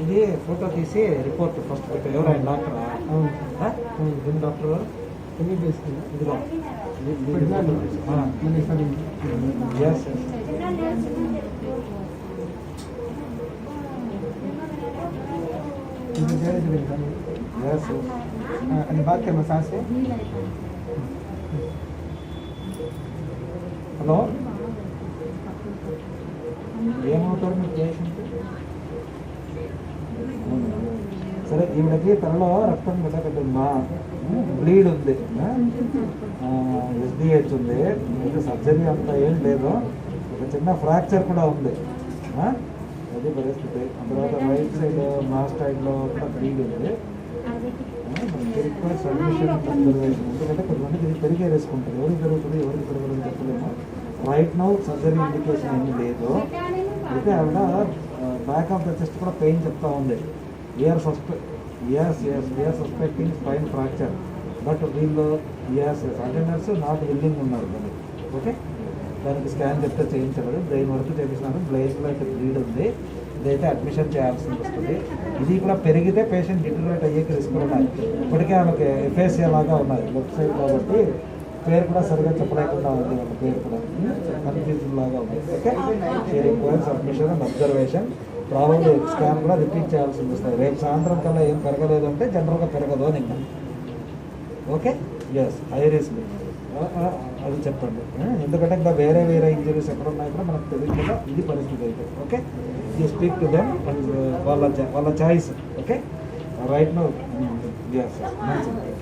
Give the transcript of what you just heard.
ఇది ఫోటో తీసి report first ఎవరైనా డాక్టరా? ఏం డాక్టర్? ఇదిగో ఎస్ ఎస్ आणि बात क्या मसाज है? హలో ఏమవుతారు మీ పేషెంట్? సరే ఈవిడకి తనలో రక్తం గడ్డకట్టుందా, బ్లీడ్ ఉంది, ఎస్డిహెచ్ ఉంది, ఇంకా సర్జరీ అంతా ఏం లేదు, ఒక చిన్న ఫ్రాక్చర్ కూడా ఉంది. అది పరిస్థితి. తర్వాత రైట్ సైడ్ మాస్టైడ్లో కూడా బ్లీడ్ ఉంది. సబ్మిషన్ ఎందుకంటే కొంతమందికి ఇది పెరిగే వేసుకుంటారు. ఎవరికి జరుగుతుంది ఎవరికి పెరగదని చెప్పలేము. రైట్ నౌ సర్జరీ ఇండికేషన్ ఏమీ లేదు. అయితే ఆవిడ బ్యాక్ ఆఫ్ ద చెస్ట్ కూడా పెయిన్ చెప్తా ఉంది. We are suspecting spine fracture, but వీళ్ళు అటెండర్స్ నాట్ విల్లింగ్ ఉన్నారు దానికి. ఓకే, దానికి స్కాన్ చెప్తే చేయించలేదు, బ్రెయిన్ వరకు చేపిస్తున్నారు. బ్రెయిన్లో అయితే బ్లీడ్ ఉంది, ఇదైతే అడ్మిషన్ చేయాల్సి వస్తుంది. ఇది కూడా పెరిగితే పేషెంట్ డిటరేట్ అయ్యేకి రిస్క్ ఉన్నాయి. ఇప్పటికే ఆమెకి ఎఫ్ఏసియా లాగా ఉన్నాయి లెఫ్ట్ సైడ్, కాబట్టి పేరు కూడా సరిగా చెప్పలేకుండా ఉంది. వాళ్ళ పేరు కూడా కన్ఫ్యూజన్ లాగా ఉంది. Okay, requires admission and observation. Problem scan కూడా రిపీట్ చేయాల్సి వస్తుంది. రేపు సాయంత్రం కల్లా ఏం పెరగలేదు అంటే జనరల్గా పెరగదు అని ఇంకా. ఓకే, ఎస్ హై రిస్క్ అది చెప్పండి. ఎందుకంటే ఇంకా వేరే ఇంజరీస్ ఎక్కడ ఉన్నాయి కూడా మనకు తెలియదు కదా. ఇది పరిస్థితి అయితే. Okay, you speak to them and వాళ్ళ choice. Okay, right now. Yes మంచిది.